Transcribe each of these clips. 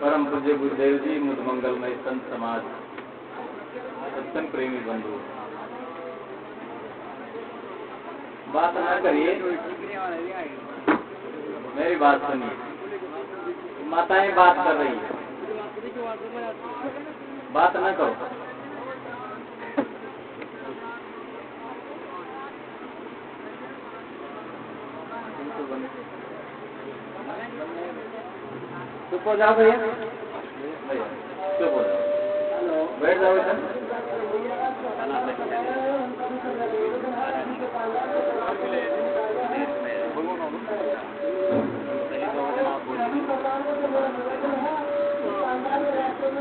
परम पूज्य गुरुदेव जी, मुद मंगलमय संत समाज, सत्संग प्रेमी बंधु, बात न करिए, मेरी बात सुनिए। माताएं बात कर रही है, बात न करो। चुप हो जाओ भैया, चुप हो जाओ, बैठ जाओ इधर।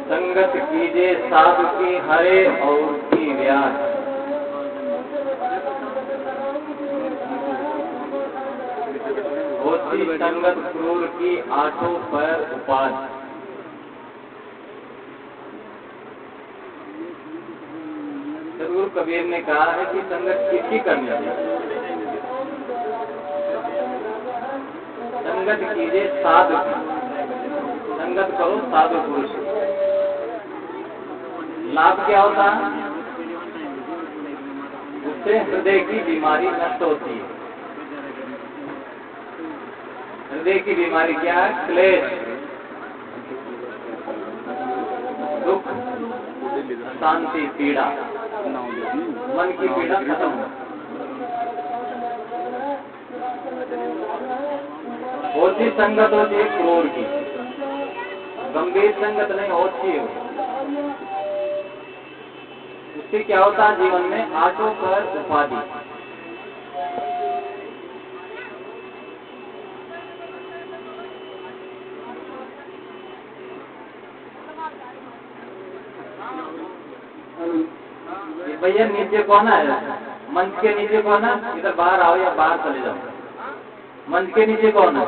संगत कीजिए साधु की हरे और की व्यास, होती संगत क्रूर की आठों पर उपास। सदगुरु कबीर ने कहा है कि संगत किसकी करनी चाहिए? संगत कीजिए साधु की, संगत करो साधु पुरुष। लाभ क्या होता है? उससे हृदय की बीमारी नष्ट होती है। हृदय की बीमारी क्या है? क्लेश, दुख, शांति, पीड़ा, मन की पीड़ा खत्म हो। होती संगत होती है क्रूर की, गंभीर संगत नहीं होती है। उससे क्या होता है? जीवन में आठों पर उपाधि। भैया नीचे कौन है? मंच के नीचे कौन है? इधर बाहर आओ या बाहर चले जाओ। मंच के नीचे कौन है?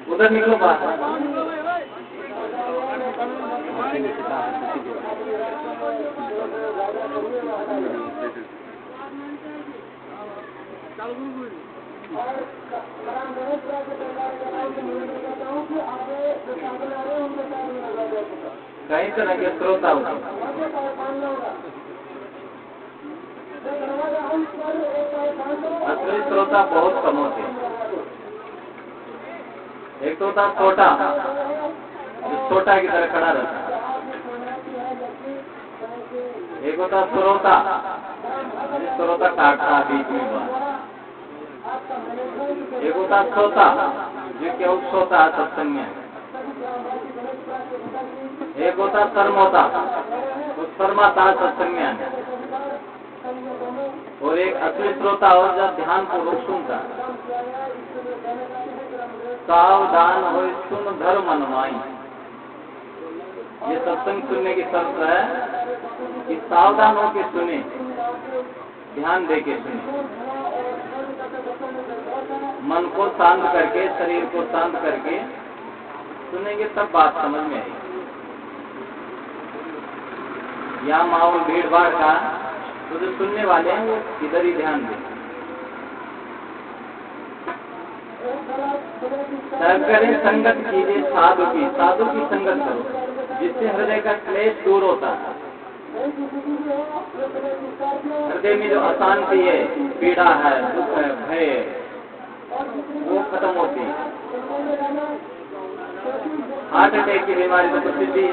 उधर निकलो बाहर। कई तरह के श्रोता होते हैं। असली श्रोता बहुत कम होते हैं। एक तो होता छोटा, जो छोटा की तरह खड़ा रहता है। एक होता श्रोता, श्रोता काटता बीच में बात। एक होता श्रोता, जो केवल श्रोता है सत्संग में। एक होता शर्मोता, वो शर्माता है सत्संग में आने। और एक असली श्रोता हो जो ध्यान पूर्वक सुनता है। सावधान हो सुन धर्म मनवाई। ये सत्संग सुनने की शर्त है कि सावधान होके सुने, ध्यान दे के सुने, मन को शांत करके, शरीर को शांत करके सुनेंगे तब बात समझ में आएगी। यहाँ माहौल भीड़ भाड़ का, तो जो सुनने वाले हैं वो इधर ही ध्यान दें। करें संगत कीजिए साधु की, साधु की संगत करो, जिससे हृदय का क्लेश दूर होता है। हृदय में जो अशांति है, पीड़ा है, दुख है, भय है, वो खत्म होती है। हार्ट अटैक की बीमारी तो प्रसिद्ध है,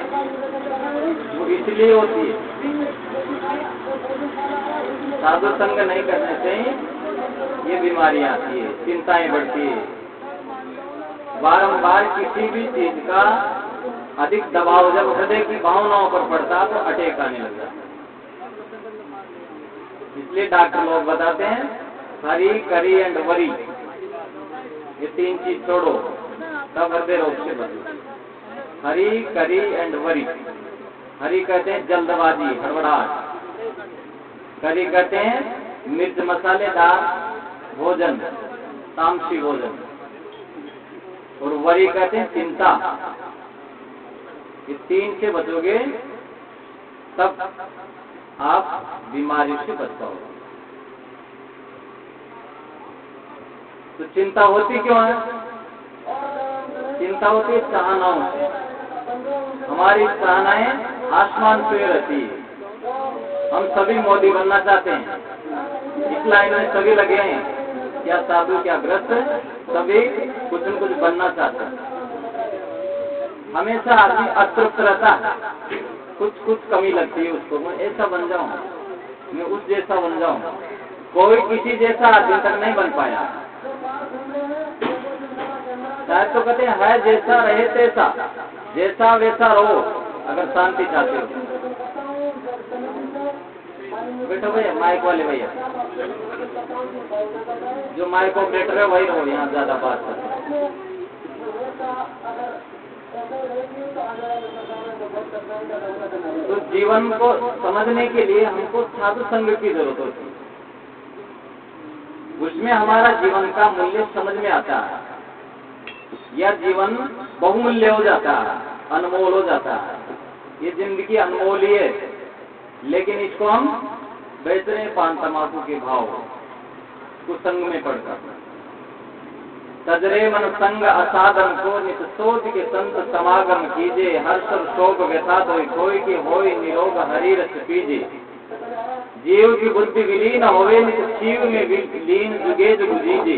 वो इसलिए होती है। साधु संग नहीं करने से ये बीमारी आती है, चिंताएं बढ़ती है। बारंबार किसी भी चीज का अधिक दबाव जब हृदय की भावनाओं पर पड़ता है तो अटैक आने लग जाता है। इसलिए डॉक्टर लोग बताते हैं हरी, करी एंड वरी, ये तीन चीज छोड़ो तब हृदय रोग से बचो। हरी, करी एंड वरी। हरी कहते हैं जल्दबाजी, हड़बड़ाहट। करी कहते हैं मिर्च मसालेदार भोजन, तामसी भोजन। और वरी कहते हैं चिंता। ये तीन से बचोगे तब आप बीमारी से बच पाओगे। तो चिंता होती क्यों है? चिंता होती है चाहनाओं से। हमारी चाहनाएं आसमान छुए रहती है। हम सभी मोदी बनना चाहते हैं, इस लाइन में सभी लगे हैं, क्या साधु क्या ग्रस्त, सभी कुछ न कुछ बनना चाहते हैं। हमेशा आदमी अतृप्त रहता है, कुछ कमी लगती है उसको, मैं ऐसा बन जाऊं, मैं उस जैसा बन जाऊं। कोई किसी जैसा आज दिन तक नहीं बन पाया। शायद तो कहते हैं है जैसा रहे तैसा, जैसा वैसा रहो अगर शांति चाहते हो। बैठो भैया, माइक वाले भैया, जो माइक ऑपरेटर है वही रहो, यहाँ ज्यादा बात करते। तो जीवन को समझने के लिए हमको साधु संग की जरूरत होती है। उसमें हमारा जीवन का मूल्य समझ में आता है। यह जीवन बहुमूल्य हो जाता है, अनमोल हो जाता है। ये जिंदगी अनमोल ही है, लेकिन इसको हम बेच रहे हैं पान तमाकू के भाव कुसंग में पड़कर। तजरे मन संग असाधन को नित सोच के संत समागम कीजे, हर्ष और शोक व्यथा धोई खोई की होई निरोग हरि रस पीजे। जीव की बुद्धि विलीन होवे नित शिव में लीन जुगे जुग जीजे।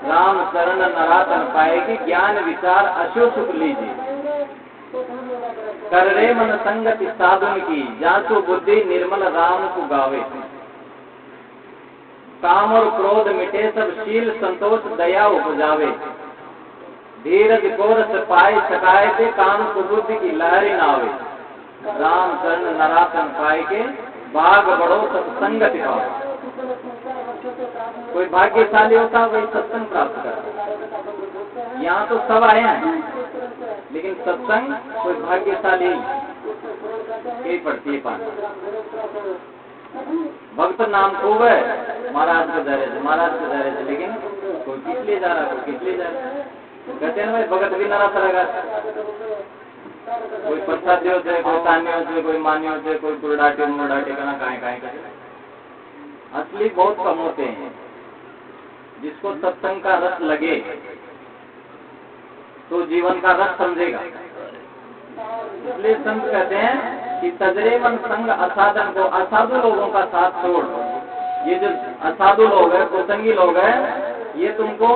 राम शरण नरातन पाएगी ज्ञान विचार अशु सुख लीजिए। कर रे मन संगति साधुन की, जासु बुद्धि निर्मल राम को गावे। काम और क्रोध मिटे सब शील संतोष दया उपजावे। धीरज को रस पाए सकाए थे, काम कुबुद्धि की लहरी नावे। राम शरण नरातन पाए के बाग बड़ो सत्संगति पावे। कोई भाग्यशाली होता वही सत्संग प्राप्त करता। यहाँ तो सब आए हैं, लेकिन सत्संग कोई भाग्यशाली यही पड़ती है पानी। भक्त नाम खूब है महाराज के दायरे से, महाराज के दायरे से, लेकिन कोई किस लिए जा रहा है, कोई किस लिए जा रहा है। कहते हैं भाई भगत भी नारा चलेगा, कोई प्रसाद होते है, कोई तान्य होते, कोई मान्य होते, कोई कुरडाटे मुरडाटे करना काहे करे। असली बहुत कम होते हैं। जिसको सत्संग का रस लगे तो जीवन का रस समझेगा। इसलिए संत कहते हैं कि तजरे मन संग असाधन को, असाधु लोगों का साथ छोड़। ये जो असाधु लोग हैं, कुसंगी लोग हैं, ये तुमको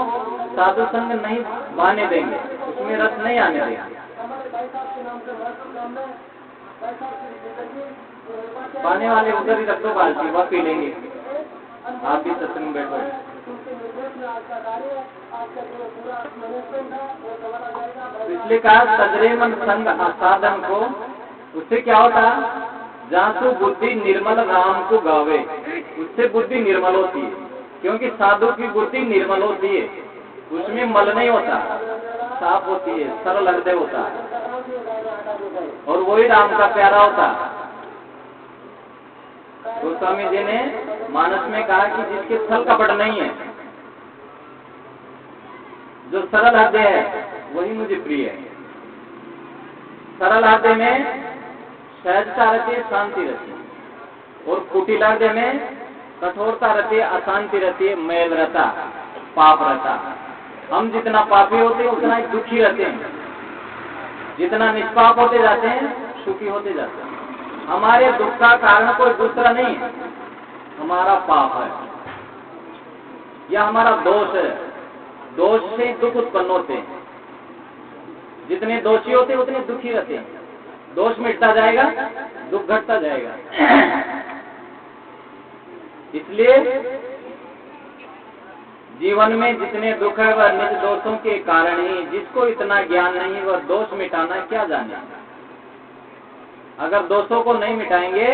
साधु संग नहीं बहाने देंगे, उसमें रस नहीं आने देंगे। पाने वाले उधर ही रख दो बाल्टी, वह पी लेंगे, आप भी सत्संग बैठो। इसलिए कहा तजरे मन संग असाधन को, उससे क्या होता, जासु बुद्धि निर्मल राम को गावे। उससे बुद्धि निर्मल होती है, क्योंकि साधु की बुद्धि निर्मल होती है, उसमें मल नहीं होता, साफ होती है, सरल हृदय होता है, और वही राम का प्यारा होता है। गोस्वामी जी ने मानस में कहा कि जिसके छल कपट नहीं है, जो सरल हृदय है, वही मुझे प्रिय है। सरल हृदय में सहजता रहती है, शांति रहती है, और कुटिल हृदय में कठोरता रहती है, अशांति रहती है, मैल रहता, पाप रहता। हम जितना पापी होते हैं उतना ही दुखी रहते हैं, जितना निष्पाप होते जाते हैं सुखी होते जाते हैं। हमारे दुख का कारण कोई दूसरा नहीं है, हमारा पाप है या हमारा दोष है। दोष से दुख उत्पन्न होते हैं, जितने दोषी होते हैं उतने दुखी रहते हैं। दोष मिटता जाएगा, दुख घटता जाएगा। इसलिए जीवन में जितने दुख है वह निज दोषों के कारण ही। जिसको इतना ज्ञान नहीं वह दोष मिटाना क्या जाने। अगर दोषों को नहीं मिटाएंगे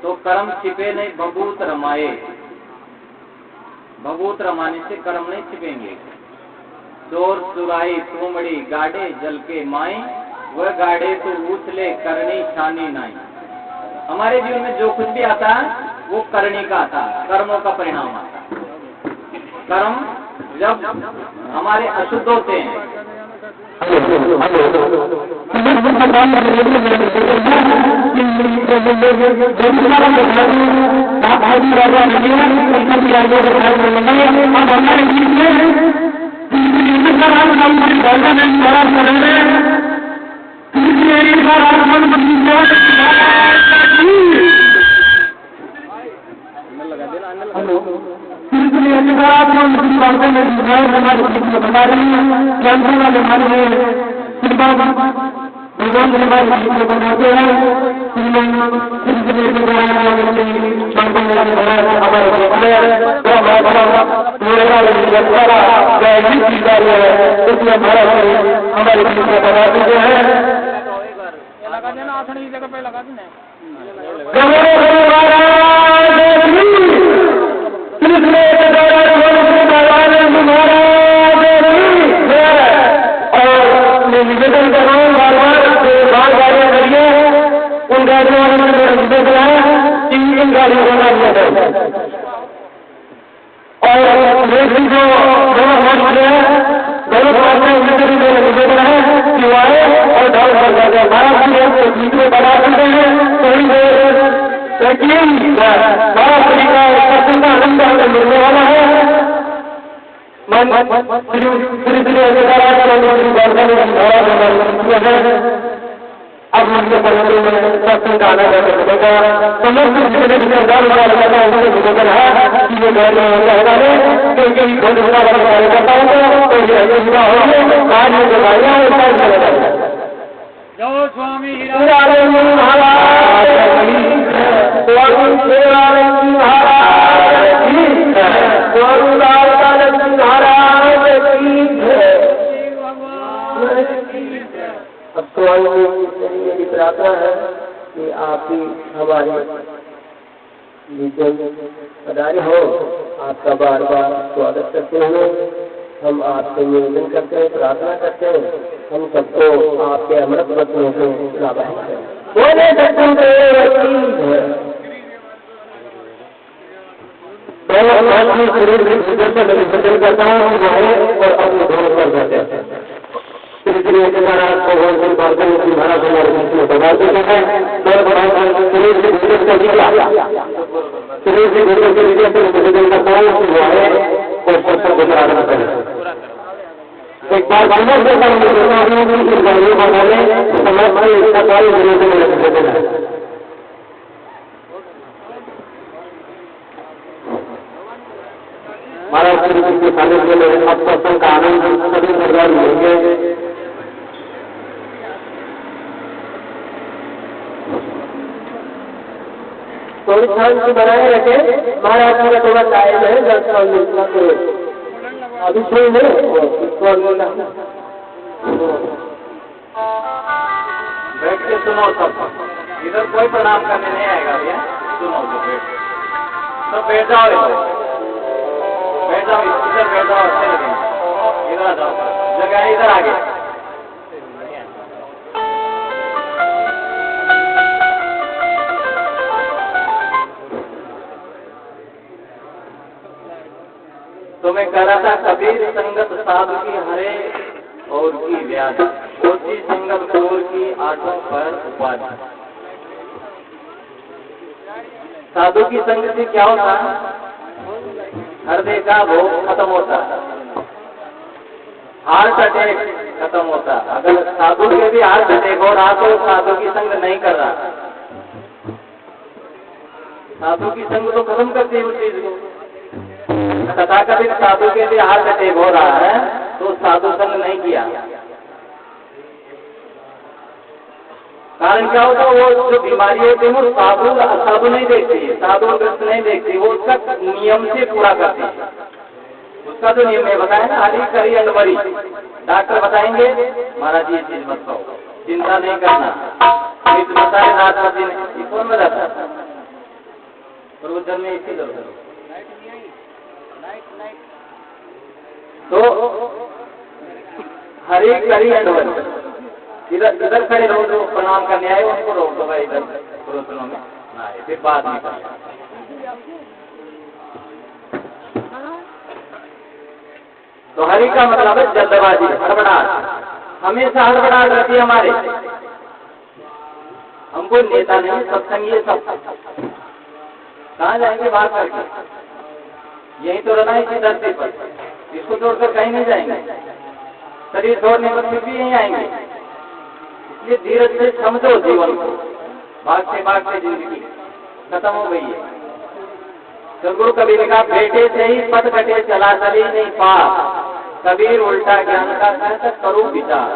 तो कर्म छिपे नहीं भभूत रमाए। भभूत रमाने से कर्म नहीं छिपेंगे। चोर चुराई तुमड़ी गाड़े जल के माई, वह गाड़े तो उछले करनी छानी नाई। हमारे जीवन में जो कुछ भी आता है वो करनी का आता है, कर्मों का परिणाम आता है। कर्म जब हमारे अशुद्ध होते हैं, पधारे हो, आपका बार बार स्वागत करते हुए हम आपसे निवेदन करते हैं, प्रार्थना करते हैं, हम सबको आपके अमृत वचनों से लाभान्वित करें। बोले शरीर विसर्जन करता हूँ और अपने धोन कर देते हैं। महाराज को महाराज हमारे बीच में बता देते हैं। शरीर से विसर्जन कर दिया, शरीर से विसर्जन कर दिया, फिर विसर्जन करता हूँ हुआ है और सबको प्रारंभ करें। एक बार समझ देता हूँ कि गाड़ियों का बोले समझ में इसका कोई विरोध नहीं लग सकता है। महाराज श्री जी के सानिध्य में अब सत्संग का आनंद सभी सरदार लेंगे। थोड़ी शांति बनाए रखे। महाराज जी का थोड़ा टाइम है 10 मिनट का, तो अभी छोड़ दे बैठ के सुनो सब। इधर कोई प्रणाम करने नहीं आएगा भैया, सुनो तो सब बैठ जाओ, बैठ जाओ, इधर बैठ जाओ, अच्छे लगेंगे। इधर आ जाओ, जगह है इधर आगे। तो मैं कह रहा था, कबीर संगत साधु की हरे और की व्याधि, ओछी संगत चोर की आठों पर उपाधि। साधु की संगत से क्या होता है? हृदय का भोग खत्म होता है, हार्ट अटैक खत्म होता है। अगर साधु के भी हार्ट अटैक हो रहा तो साधु की संग नहीं कर रहा। साधु की संग तो खत्म करती है उस चीज को। तथाकथित साधु के लिए हार्ट अटैक हो रहा है तो साधु संग नहीं किया। कारण क्या होता है? वो जो बीमारी होती है वो साधु असाधु नहीं देखती है, साधु ग्रस्त नहीं देखती, वो उसका नियम से पूरा करती है। उसका जो नियम है बताया ना, हरी करी अंडवरी। डॉक्टर बताएंगे महाराज ये चीज मत खाओ, चिंता नहीं करना, मिर्च मसाले रात का दिन कौन बताता है? प्रवचन में इसी दर्द तो हरी करी अंडवरी। इधर खड़े रहो, जो प्रणाम करने आए उनको रोक दो भाई, इधर प्रवचनों में ना आए, फिर बात नहीं करना। तो हरि का मतलब है जल्दबाजी, हड़बड़ाहट। हमेशा हड़बड़ाहट रहती है हमारे। हमको नेता नहीं, सत्संग ये सब कहाँ जाएंगे बात करके? यही तो रहना है इसी धरती पर, इसको छोड़कर कहीं नहीं जाएंगे, शरीर छोड़ने पर फिर भी यहीं आएंगे। इसलिए धीरज से समझो जीवन को, भागते जिंदगी खत्म हो गई है। सदगुरु कबीर ने कहा, बेटे से ही पथ कटे चला चली नहीं पार, कबीर उल्टा ज्ञान का कहता करो विचार।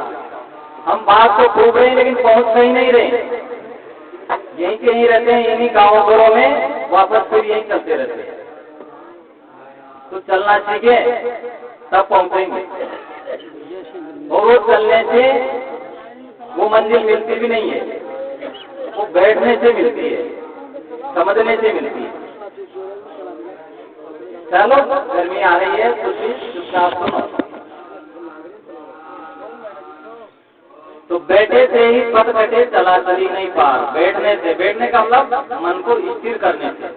हम बात तो खूब रहे लेकिन पहुंच ही नहीं रहे, यहीं के यहीं रहते हैं, इन्हीं गाँव घरों में वापस फिर यहीं चलते रहते हैं। तो चलना सीखे तब पहुंचेंगे, और वो चलने से वो मंजिल मिलती भी नहीं है, वो बैठने से मिलती है, समझने से मिलती है। चलो गर्मी आ रही है, कुछ चुपचाप सुनो। तो बैठे से ही पथ कटे चला चली नहीं पार, बैठने से, बैठने का मतलब मन को स्थिर करने से।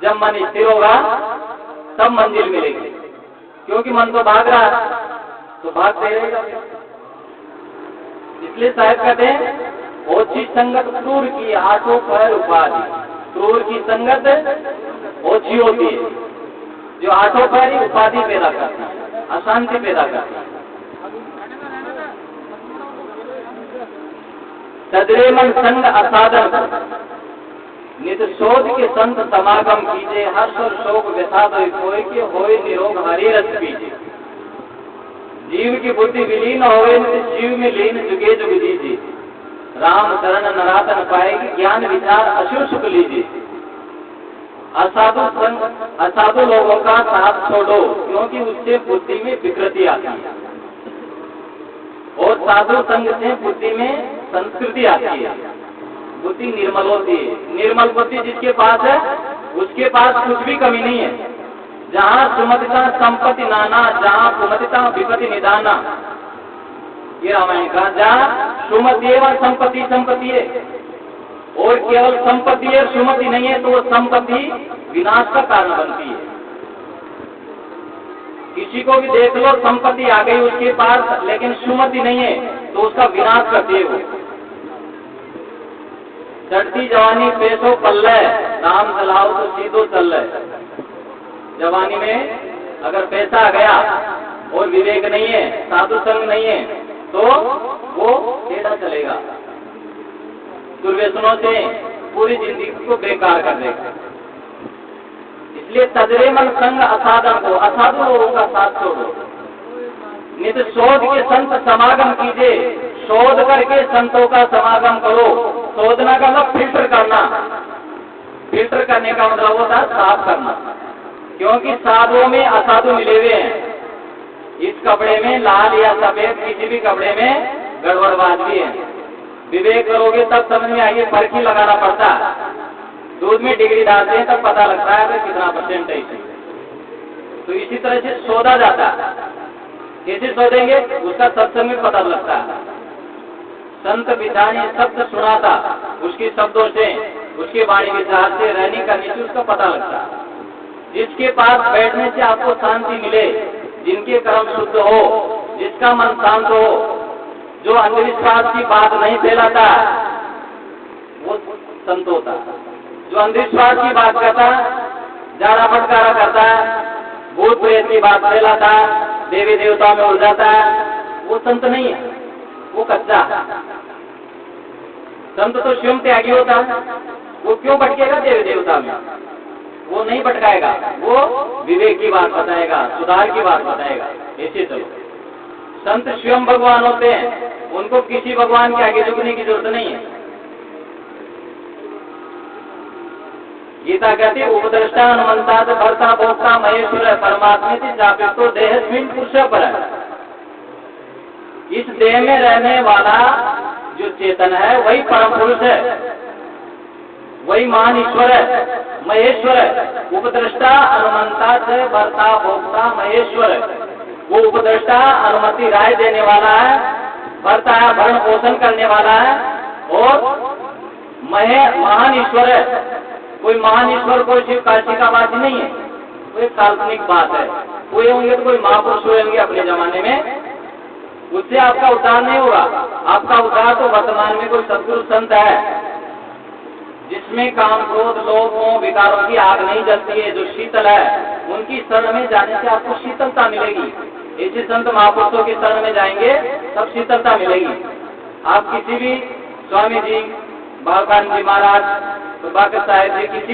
जब मन स्थिर होगा तब मंजिल मिलेगी, क्योंकि मन तो भाग रहा है, तो भागते रहेगा। इसलिए साहब कहते हैं, ओछी संगत क्रूर की आठों पर उपाधि। क्रूर की संगत ओछी होती है, जो आठों पर ही उपाधि पैदा करती है, अशांति पैदा करती है। सदरे मन संग असाधन, नित शोध के संत समागम कीजिए, हर्ष और शोक व्यसाद कोई के होए निरोग हरि रस पीजिए। जीव की बुद्धि विलीन होवे, जीव में लीन जुगे जुग दीजिए। राम शरण नरातन पाएगी, ज्ञान विचार अशुभ सुख लीजिए। असाधु लोगों का साथ छोड़ो, क्योंकि उससे बुद्धि में विकृति आती है, और साधु संग से बुद्धि में संस्कृति आती है, बुद्धि निर्मल होती है। निर्मल बुद्धि जिसके पास है उसके पास कुछ भी कमी नहीं है। जहाँ सुमतिता संपत्ति नाना, जहाँ कुमतिता विपत्ति निदाना, ये रामायण का। जहाँ सुमति एवं संपत्ति संपत्ति है, और केवल संपत्ति है सुमति नहीं है, तो वो संपत्ति विनाश का कारण बनती है। किसी को भी देख लो, संपत्ति आ गई उसके पास लेकिन सुमति नहीं है, तो उसका विनाश करती है वो। चढ़ती जवानी पैसों पल्ले, नाम चलाओ तो सीधो चल रहे। जवानी में अगर पैसा आ गया और विवेक नहीं है, साधु संग नहीं है, तो वो टेढ़ा चलेगा, दुर्व्यसनों से पूरी जिंदगी को बेकार कर देगा। इसलिए तजरे मन संग असाधन को, असाधु लोगों का साथ छोड़ो। नित शोध के संत समागम कीजिए, शोध करके संतों का समागम करो। शोधना का मतलब फिल्टर करना, फिल्टर करने का मतलब होता है साफ करना, क्योंकि साधुओं में असाधु मिले हुए हैं। इस कपड़े में लाल या सफेद, किसी भी कपड़े में गड़बड़बाज भी है। विवेक करोगे तब समझ में आइए, फर्क ही लगाना पड़ता है। दूध में डिग्री डालते हैं तब पता लगता है कि कितना परसेंट है। तो इसी तरह से शोधा जाता है। कैसे शोधेंगे? उसका सत्संग में पता लगता है। संत विचारी शब्द सुनाता, उसके शब्दों से, उसके वाणी विचार से, रहनी करने से उसका पता लगता है। जिसके पास बैठने से आपको शांति मिले, जिनके कर्म शुद्ध हो, जिसका मन शांत हो, जो अंधविश्वास की बात नहीं फैलाता, वो संत होता। जो अंधविश्वास की बात करता, जाड़ा फटकारा करता, भूत प्रेत की बात फैलाता, देवी देवता में उड़ जाता, वो संत नहीं है, वो कच्चा। संत तो स्वयं त्यागी होता, वो क्यों भटकेगा देवी देवता में? वो नहीं भटकाएगा, वो विवेक की बात बताएगा, सुधार की बात बताएगा। ऐसे चलो। संत स्वयं भगवान होते हैं, उनको किसी भगवान के आगे झुकने की जरूरत नहीं है। गीता कहती है, उपद्रष्टा हनुमंता भर्ता भोक्ता महेश्वर परमात्मा से जापे तो देहस्मिन पुरुष पर। इस देह में रहने वाला जो चेतन है वही परम पुरुष है, वही महान ईश्वर है, महेश्वर है। उपद्रष्टा अनुमंता से भर्ता भोक्ता महेश्वर है। वो उपद्रष्टा अनुमति राय देने वाला है, भर्ता है भरण पोषण करने वाला है, और महान ईश्वर है। कोई महान ईश्वर कोई शिव काशी का बात नहीं है, कोई काल्पनिक बात है। कोई होंगे तो कोई महापुरुष होंगे अपने जमाने में, उससे आपका उद्धार नहीं होगा। आपका उद्धार तो वर्तमान में कोई सदगुरु संत है, जिसमें काम क्रोध लोभ मोह विकारों की आग नहीं जलती है, जो शीतल है, उनकी शरण में जाने से आपको शीतलता मिलेगी। ऐसे संत महापुरुषों की शरण में जाएंगे तब शीतलता मिलेगी। आप किसी भी स्वामी जी, बालकानंद जी महाराज, प्रभाकर साहेब जी, किसी